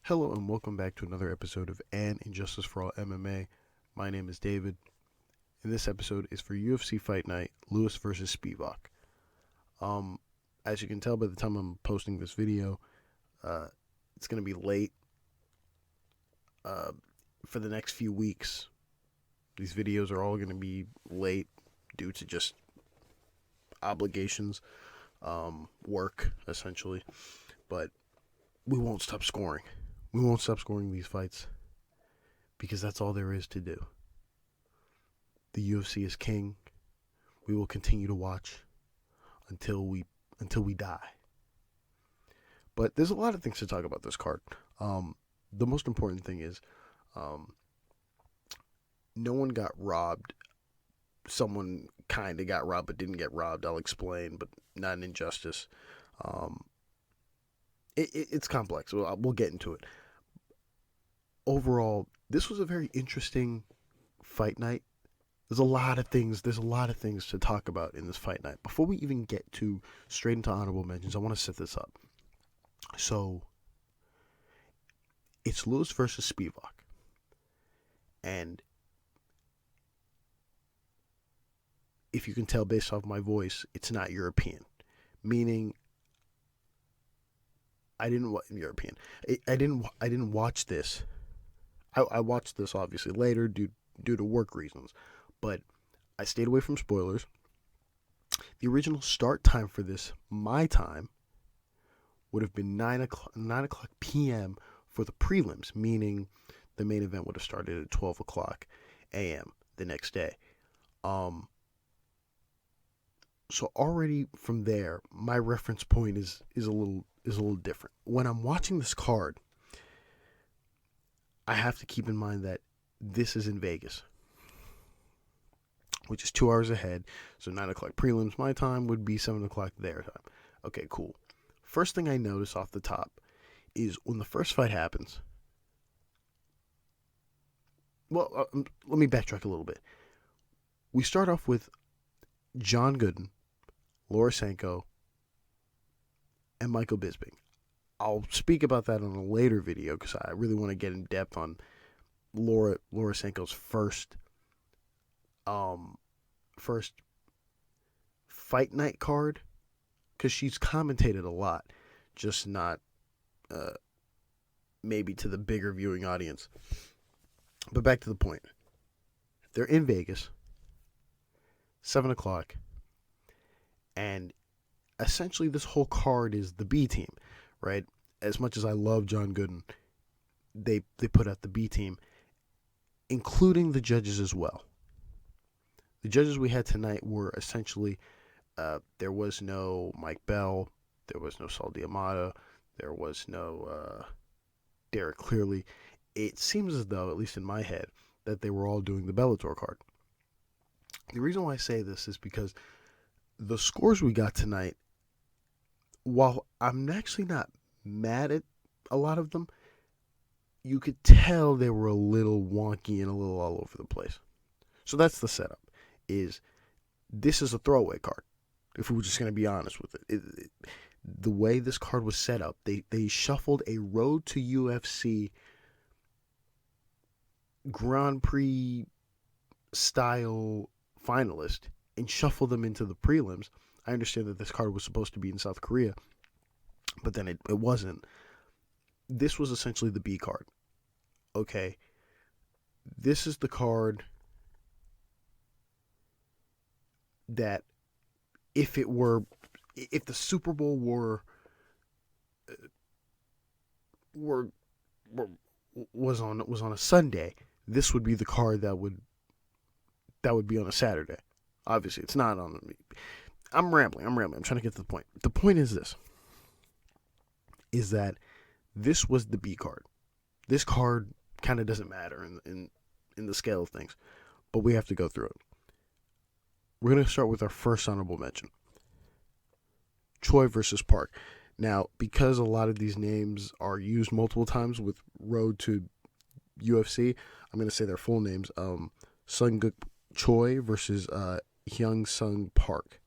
Hello and welcome back to another episode of Injustice For All MMA. My name is David, and this episode is for UFC Fight Night, Lewis versus Spivak. As you can tell by the time I'm posting this video, it's going to be late. For the next few weeks, these videos are all going to be late due to just obligations, work, essentially. But we won't stop scoring. We won't stop scoring these fights because that's all there is to do. The UFC is king. We will continue to watch until we die. But there's a lot of things to talk about this card. The most important thing is no one got robbed. Someone kind of got robbed but didn't get robbed. I'll explain, but not an injustice. It's complex. We'll get into it. Overall, this was a very interesting fight night. There's a lot of things to talk about in this fight night. Before we even get to straight into honorable mentions, I want to set this up. So, it's Lewis versus Spivak. And if you can tell based off my voice, it's not European. Meaning, I didn't watch this. I watched this obviously later due to work reasons, but I stayed away from spoilers. The original start time for this, my time, would have been 9 o'clock p.m. for the prelims, meaning the main event would have started at 12 o'clock a.m. the next day. So already from there, my reference point is a little different. When I'm watching this card, I have to keep in mind that this is in Vegas, which is 2 hours ahead. So 9 o'clock prelims, my time, would be 7 o'clock their time. Okay, cool. First thing I notice off the top is when the first fight happens. Well, let me backtrack a little bit. We start off with John Gooden, Lorisenko, and Michael Bisping. I'll speak about that on a later video because I really want to get in depth on Lorisenko's first fight night card, because she's commentated a lot, just not maybe to the bigger viewing audience. But back to the point. They're in Vegas, 7 o'clock, and essentially this whole card is the B team, right? As much as I love John Gooden, they put out the B team, including the judges as well. The judges we had tonight were essentially, there was no Mike Bell, there was no Saul D'Amato, there was no Derek Clearly. It seems as though, at least in my head, that they were all doing the Bellator card. The reason why I say this is because the scores we got tonight, while I'm actually not mad at a lot of them, you could tell they were a little wonky and a little all over the place. So that's the setup. This is a throwaway card, if we were just going to be honest with it. The way this card was set up, they shuffled a Road to UFC Grand Prix style finalist and shuffled them into the prelims. I understand that this card was supposed to be in South Korea, but then it wasn't. This was essentially the B card. Okay, this is the card that if the Super Bowl was on a Sunday, this would be the card that would be on a Saturday. Obviously, it's not on. I'm rambling. I'm trying to get to the point. The point is this: is that this was the B card. This card kind of doesn't matter in the scale of things, but we have to go through it. We're going to start with our first honorable mention. Choi versus Park. Now, because a lot of these names are used multiple times with Road to UFC, I'm going to say their full names. Sunguk Choi versus Hyung Sung Park.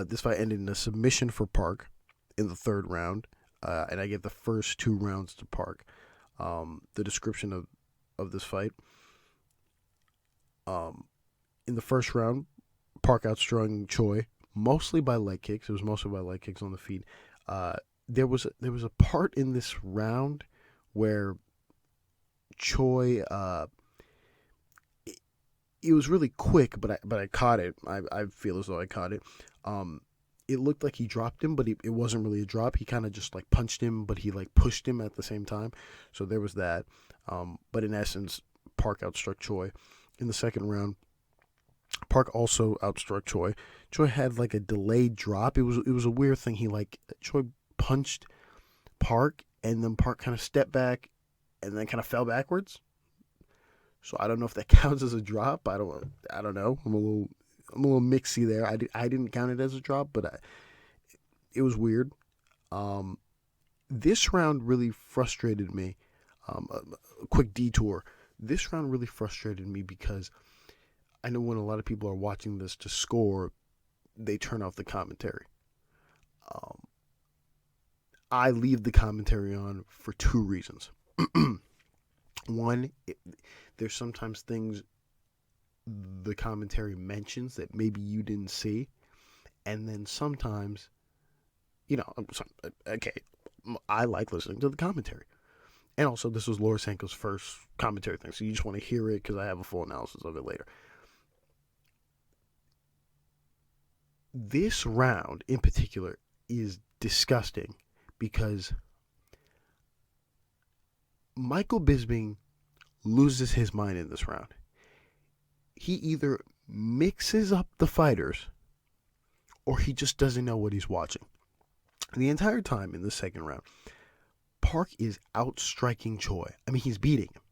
This fight ended in a submission for Park in the third round. and I gave the first 2 rounds to Park. The description of this fight. In the first round, Park outstrung Choi mostly by leg kicks. It was mostly by leg kicks on the feet. There was a part in this round where Choi, it was really quick, but I caught it. I feel as though I caught it. It looked like he dropped him, but it wasn't really a drop. He kind of just like punched him, but he like pushed him at the same time. So there was that. But in essence, Park outstruck Choi. In the second round, Park also outstruck Choi. Choi had like a delayed drop. It was a weird thing. Choi punched Park, and then Park kind of stepped back, and then kind of fell backwards. So I don't know if that counts as a drop. I don't know. I'm a little mixy there. I didn't count it as a drop, but it was weird. This round really frustrated me. A quick detour. This round really frustrated me because I know when a lot of people are watching this to score, they turn off the commentary. I leave the commentary on for 2 reasons. One, there's sometimes things the commentary mentions that maybe you didn't see. And then sometimes, okay, I like listening to the commentary. And also, this was Laura Sanko's first commentary thing, so you just want to hear it because I have a full analysis of it later. This round, in particular, is disgusting because Michael Bisping loses his mind in this round. He either mixes up the fighters or he just doesn't know what he's watching. The entire time in the second round, Park is outstriking Choi. I mean, he's beating him.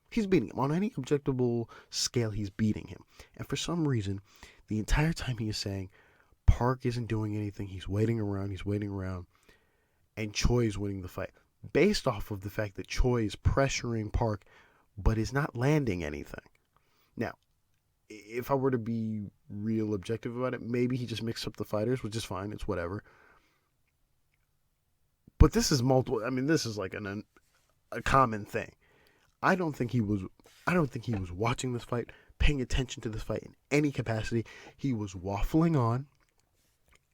He's beating him. On any objectable scale, he's beating him. And for some reason, the entire time he is saying, Park isn't doing anything. He's waiting around. And Choi is winning the fight. Based off of the fact that Choi is pressuring Park, but is not landing anything. Now, if I were to be real objective about it, maybe he just mixed up the fighters, which is fine. It's whatever. But this is multiple. I mean, this is like a common thing. I don't think he was watching this fight, paying attention to this fight in any capacity. He was waffling on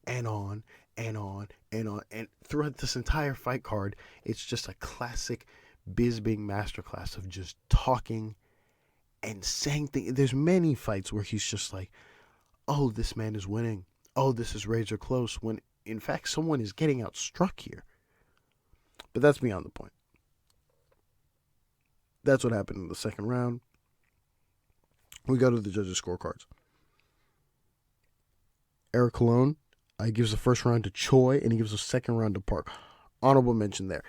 and on and on and on. And throughout this entire fight card, it's just a classic Bisping masterclass of just talking and saying things. There's many fights where he's just like, oh, this man is winning. Oh, this is razor close. When, in fact, someone is getting outstruck here. But that's beyond the point. That's what happened in the second round. We go to the judges' scorecards. Eric Colon gives the first round to Choi, and he gives the second round to Park. Honorable mention there.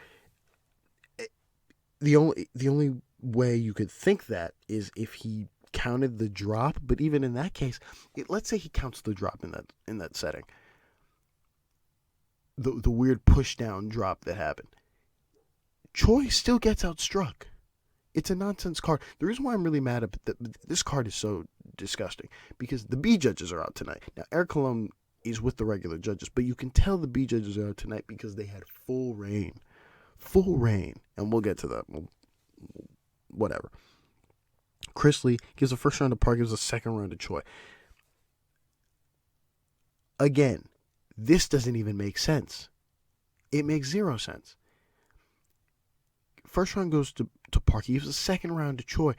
The only way you could think that is if he counted the drop, but even in that case, let's say he counts the drop in that setting. The weird push down drop that happened. Choi still gets outstruck. It's a nonsense card. The reason why I'm really mad at this card is so disgusting because the B judges are out tonight. Now, Eric Colon is with the regular judges, but you can tell the B judges are out tonight because they had full reign. And we'll get to that. Whatever. Chris Lee gives the first round to Park, gives the second round to Choi. Again, this doesn't even make sense. It makes 0 sense. First round goes to Park. He gives the second round to Choi.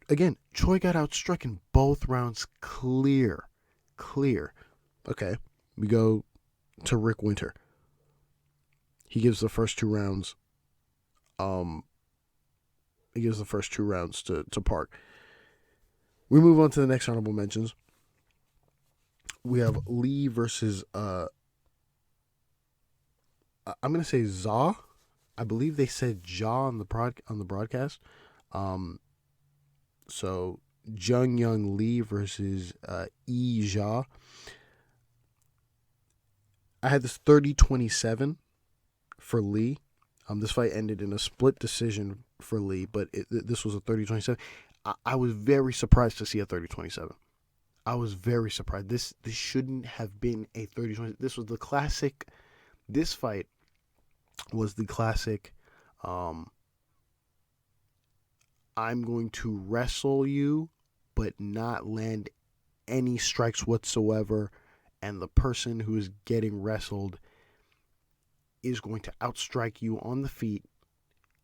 Again, Choi got outstruck in both rounds. Clear. Okay, we go to Rick Winter. He gives the first 2 rounds. He gives the first 2 rounds to Park. We move on to the next honorable mentions. We have Lee versus I'm gonna say Zha. I believe they said Jha on the broadcast. So Jung Lee versus V Zha. I had this 30-27 for Lee. This fight ended in a split decision for Lee, but this was a 30-27. I was very surprised to see a 30-27. I was very surprised. This shouldn't have been a 30-27. This was the classic This fight was the classic, I'm going to wrestle you, but not land any strikes whatsoever, and the person who is getting wrestled is going to outstrike you on the feet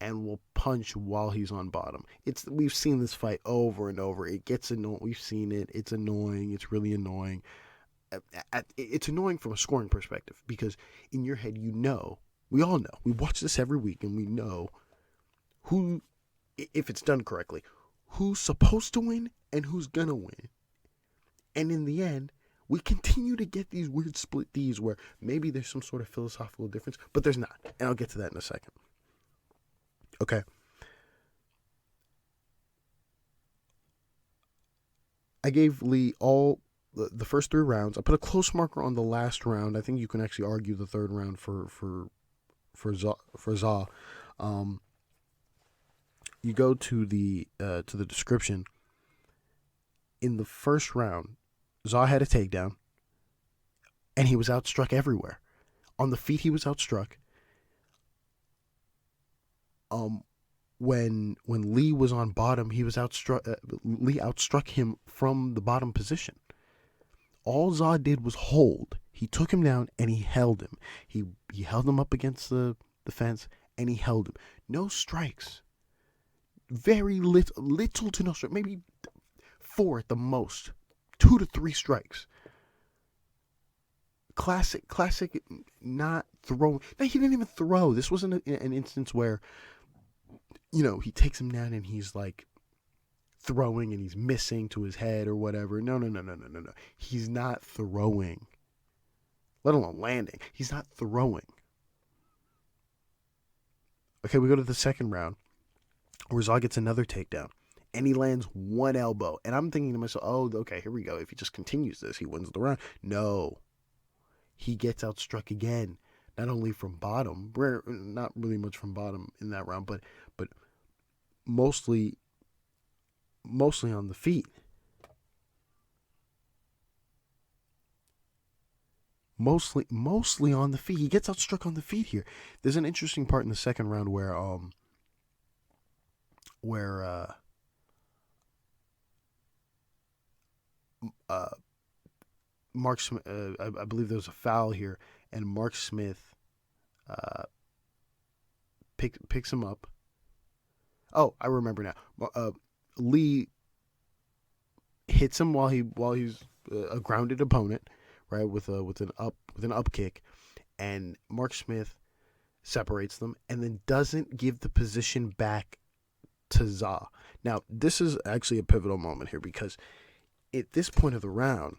and will punch while he's on bottom. We've seen this fight over and over. It gets annoying. We've seen it. It's annoying. It's really annoying. It's annoying from a scoring perspective because in your head, we all know. We watch this every week and we know who, if it's done correctly, who's supposed to win and who's gonna win. And in the end, we continue to get these weird split Ds where maybe there's some sort of philosophical difference, but there's not. And I'll get to that in a second. Okay. I gave Lee all the first 3 rounds. I put a close marker on the last round. I think you can actually argue the third round for Zha. You go to the description. In the first round, Zha had a takedown, and he was outstruck everywhere. On the feet, he was outstruck. When Lee was on bottom, he was outstruck. Lee outstruck him from the bottom position. All Zha did was hold. He took him down and he held him. He held him up against the fence and he held him. No strikes. Very little to no strikes. Maybe 4 at the most. 2 to 3 strikes. Classic, not throwing. No, he didn't even throw. This wasn't an instance where, he takes him down and he's like throwing and he's missing to his head or whatever. No. He's not throwing, let alone landing. He's not throwing. Okay, we go to the second round where Zha gets another takedown and he lands 1 elbow. And I'm thinking to myself, oh, okay, here we go. If he just continues this, he wins the round. No. He gets outstruck again, not only from bottom, not really much from bottom in that round, but mostly on the feet. Mostly on the feet. He gets outstruck on the feet here. There's an interesting part in the second round where Mark Smith, I believe there was a foul here, and Mark Smith picks him up. Oh, I remember now. Lee hits him while he's a grounded opponent, right, with an up kick, and Mark Smith separates them and then doesn't give the position back to Zha. Now, this is actually a pivotal moment here because at this point of the round,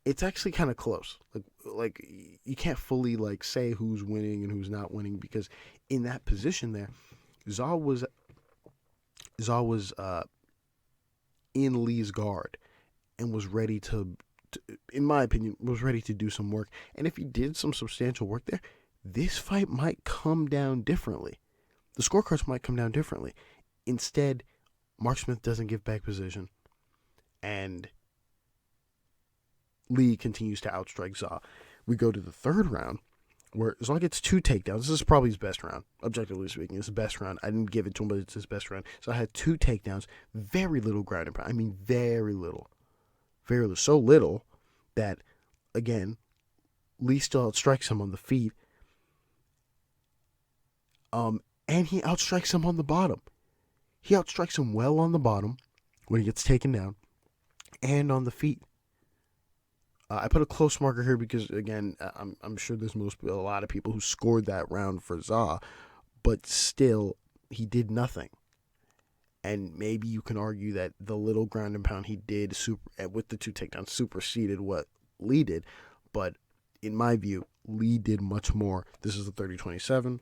it's actually kind of close. Like you can't fully say who's winning and who's not winning because in that position there, Zha was in Lee's guard and was ready to, in my opinion, was ready to do some work. And if he did some substantial work there, this fight might come down differently. The scorecards might come down differently. Instead, Mark Smith doesn't give back position, and Lee continues to outstrike Zha. We go to the third round, where Zha gets 2 takedowns. This is probably his best round, objectively speaking. It's his best round. I didn't give it to him, but it's his best round. So I had 2 takedowns, very little ground and pound. I mean, very little. Very little. So little that, again, Lee still outstrikes him on the feet. And he outstrikes him on the bottom. He outstrikes him well on the bottom when he gets taken down and on the feet. I put a close marker here because, again, I'm sure there's a lot of people who scored that round for Zha, but still, he did nothing. And maybe you can argue that the little ground and pound he did with the 2 takedowns superseded what Lee did, but in my view, Lee did much more. This is the 30-27.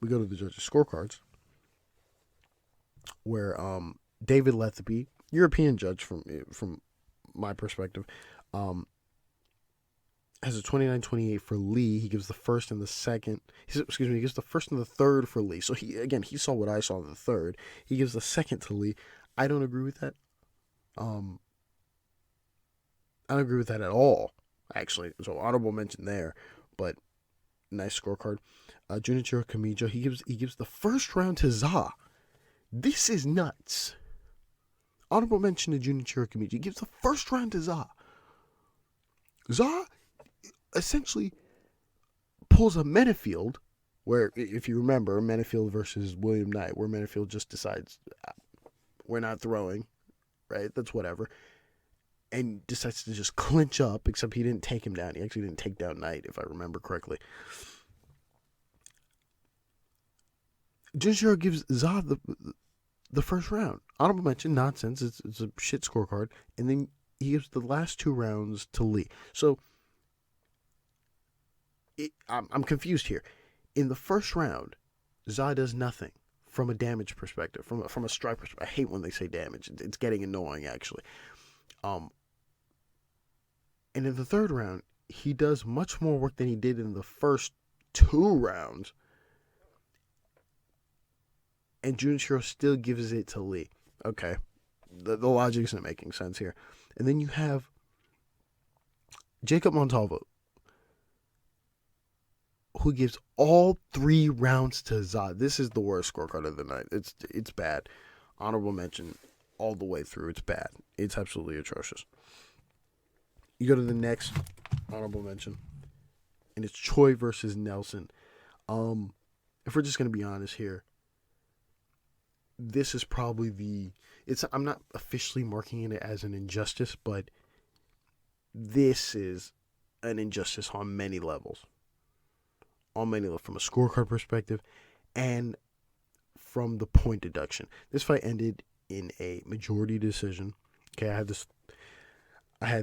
We go to the judges' scorecards, where David Letheby, European judge from my perspective, has a 29-28 for Lee. He gives the first and the second. He gives the first and the third for Lee. So he saw what I saw in the third. He gives the second to Lee. I don't agree with that. I don't agree with that at all, actually. So honorable mention there. But nice scorecard. Junichiro Kamijo, he gives the first round to Zha. This is nuts. Honorable mention to Junichiro Kamijo. He gives the first round to Zha. Zha essentially pulls a Menefield, where, if you remember, Menefield versus William Knight, where Menefield just decides, we're not throwing, right? That's whatever. And decides to just clinch up, except he didn't take him down. He actually didn't take down Knight, if I remember correctly. Junichiro gives Zha the first round. Honorable mention, nonsense. It's a shit scorecard. And then he gives the last 2 rounds to Lee. So, I'm confused here. In the first round, Zha does nothing from a damage perspective, from a strike perspective. I hate when they say damage. It's getting annoying, actually. And in the third round, he does much more work than he did in the first 2 rounds. And Junichiro still gives it to Lee. Okay. The logic isn't making sense here. And then you have Jacob Montalvo, who gives all 3 rounds to Zha. This is the worst scorecard of the night. It's bad. Honorable mention all the way through. It's bad. It's absolutely atrocious. You go to the next honorable mention, and it's Choi versus Nelson. If we're just going to be honest here, this is probably I'm not officially marking it as an injustice, but this is an injustice on many levels. On many levels, from a scorecard perspective and from the point deduction. This fight ended in a majority decision. Okay, I had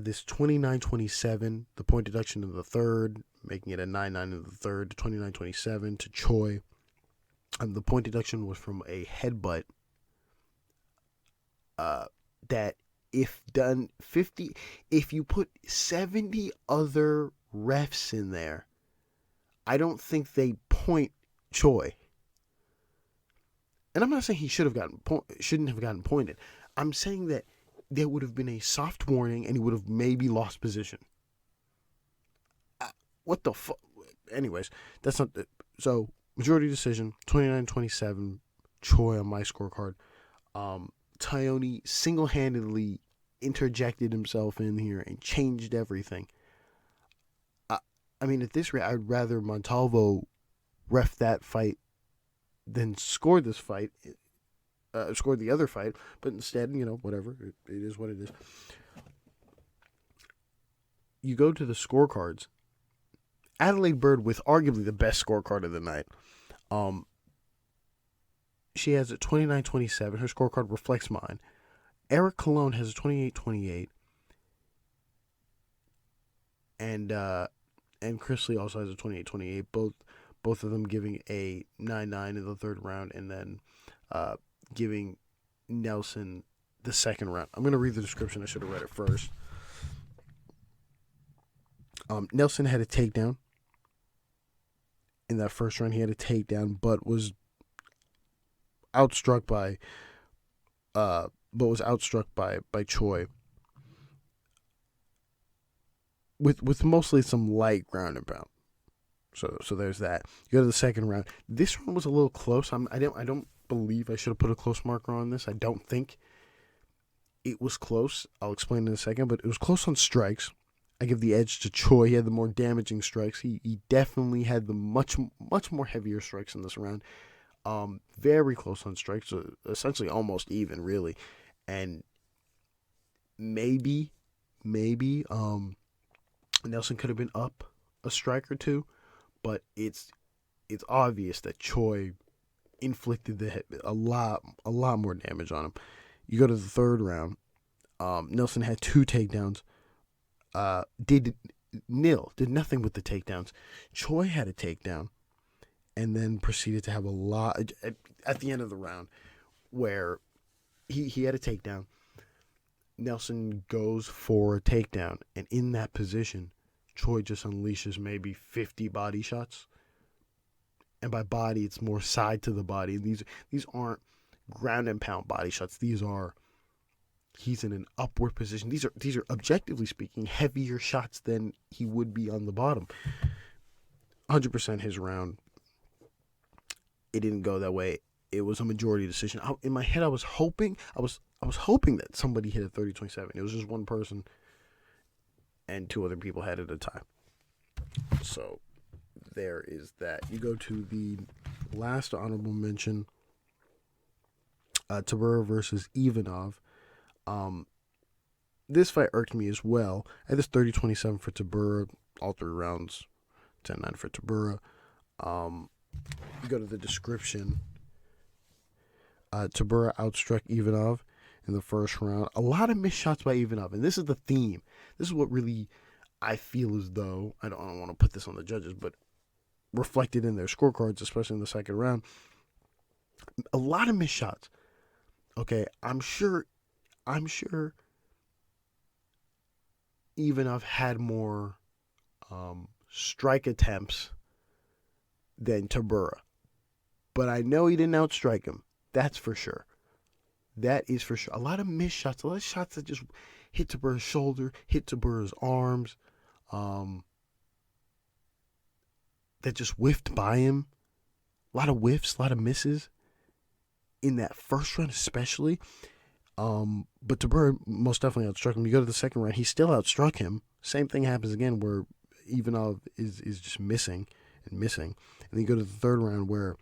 this 29-27, the point deduction in the third, making it a 9-9 in the third, to 29-27 to Choi. And the point deduction was from a headbutt that if done 50, if you put 70 other refs in there, I don't think they point Choi. And I'm not saying he shouldn't have gotten pointed. I'm saying that there would have been a soft warning and he would have maybe lost position. What the fuck? Anyways, that's not... So, majority decision, 29-27, Choi on my scorecard. Tyone single-handedly interjected himself in here and changed everything. I mean, at this rate, I'd rather Montalvo ref that fight than score this fight, score the other fight. But instead, whatever. It is what it is. You go to the scorecards. Adelaide Bird with arguably the best scorecard of the night. She has a 29-27. Her scorecard reflects mine. Eric Colon has a 28-28. And Chris Lee also has a 28-28. Both of them giving a 9-9 in the third round, and then giving Nelson the second round. I'm going to read the description. I should have read it first. Nelson had a takedown. In that first round, he had a takedown, but was outstruck by Choi. With mostly some light ground and pound. So there's that. You go to the second round. This round was a little close. I don't believe I should have put a close marker on this. I don't think it was close. I'll explain in a second, but it was close on strikes. I give the edge to Choi. He had the more damaging strikes. He definitely had the much more heavier strikes in this round. Very close on strikes, so essentially almost even, really. And maybe Nelson could have been up a strike or two, but it's obvious that Choi inflicted a lot more damage on him. You go to the third round. Nelson had 2 takedowns. Did nothing with the takedowns. Choi had a takedown, and then proceeded to have a lot at the end of the round, where he had a takedown. Nelson goes for a takedown, and in that position, Choi just unleashes maybe 50 body shots. And by body, it's more side to the body. These aren't ground and pound body shots. These are, he's in an upward position. These are objectively speaking heavier shots than he would be on the bottom. 100% his round. It didn't go that way. It was a majority decision. In my head, I was hoping that somebody hit a 30-27. It was just one person, and two other people had it at a time. So there is that. You go to the last honorable mention, Tybura versus Ivanov. This fight irked me as well. I had this 30-27 for Tybura, all 3 rounds, 10-9 for Tybura. You go to the description. Tybura outstruck Ivanov in the first round. A lot of missed shots by Ivanov, and this is the theme. This is what really I feel as though, I don't want to put this on the judges, but reflected in their scorecards, especially in the second round. A lot of missed shots. Okay, I'm sure Ivanov had more strike attempts than Tybura, but I know he didn't outstrike him. That's for sure. That is for sure. A lot of missed shots. A lot of shots that just hit Tybura's shoulder, hit Tybura's arms, that just whiffed by him. A lot of whiffs, a lot of misses in that first round especially. But Tybura most definitely outstruck him. You go to the second round, he still outstruck him. Same thing happens again where Ivanov is just missing. And then you go to the third round where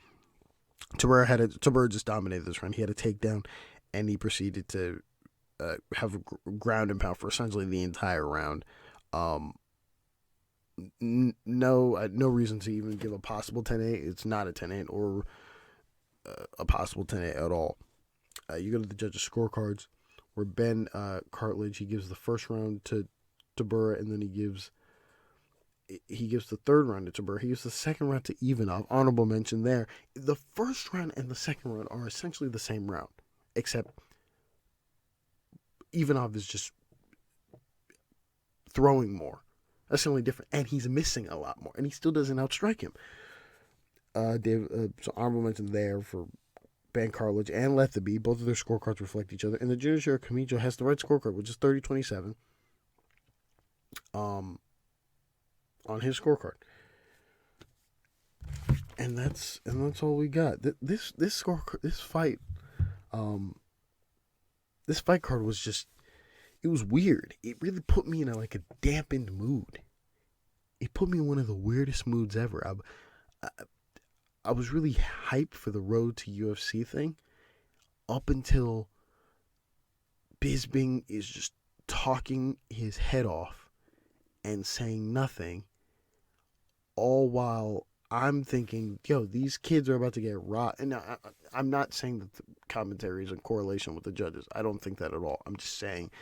Tybura just dominated this round. He had a takedown, and he proceeded to have a ground and pound for essentially the entire round. No reason to even give a possible 10-8. It's not a 10-8 or a possible 10-8 at all. You go to the judges' scorecards, where Ben Cartledge, he gives the first round to Tybura, and then he gives the third round to Tybura. He gives the second round to Ivanov. Honorable mention there. The first round and the second round are essentially the same round, except Ivanov is just throwing more. That's the only difference. And he's missing a lot more, and he still doesn't outstrike him. So honorable mention there for Ben Cartledge and Letheby. Both of their scorecards reflect each other. And the Junior Camacho has the right scorecard, which is 30-27. On his scorecard, and that's all we got. This fight card was just, it was weird. It really put me in a dampened mood. It put me in one of the weirdest moods ever. I was really hyped for the road to UFC thing up until Bisping is just talking his head off and saying nothing, all while I'm thinking, yo, these kids are about to get rocked. And I'm not saying that the commentary is in correlation with the judges. I don't think that at all. I'm just saying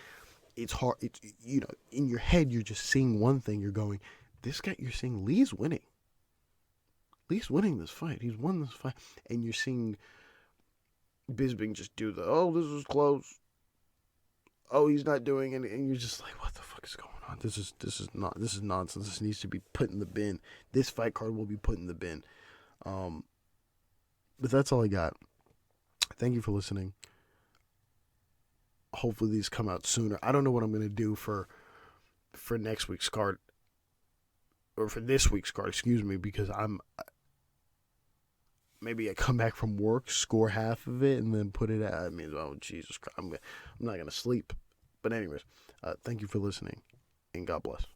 it's hard. It's, in your head, you're just seeing one thing. You're going, this guy, you're seeing Lee's winning. Lee's winning this fight. He's won this fight. And you're seeing Bisping just do this is close. Oh, he's not doing it. And you're just like, what the fuck is going on? This is nonsense. This needs to be put in the bin. This fight card will be put in the bin. But that's all I got. Thank you for listening. Hopefully these come out sooner. I don't know what I'm going to do for next week's card, or for this week's card, excuse me, because maybe I come back from work, score half of it, and then put it out. I mean, oh, Jesus Christ. I'm not going to sleep. But anyways, thank you for listening, and God bless.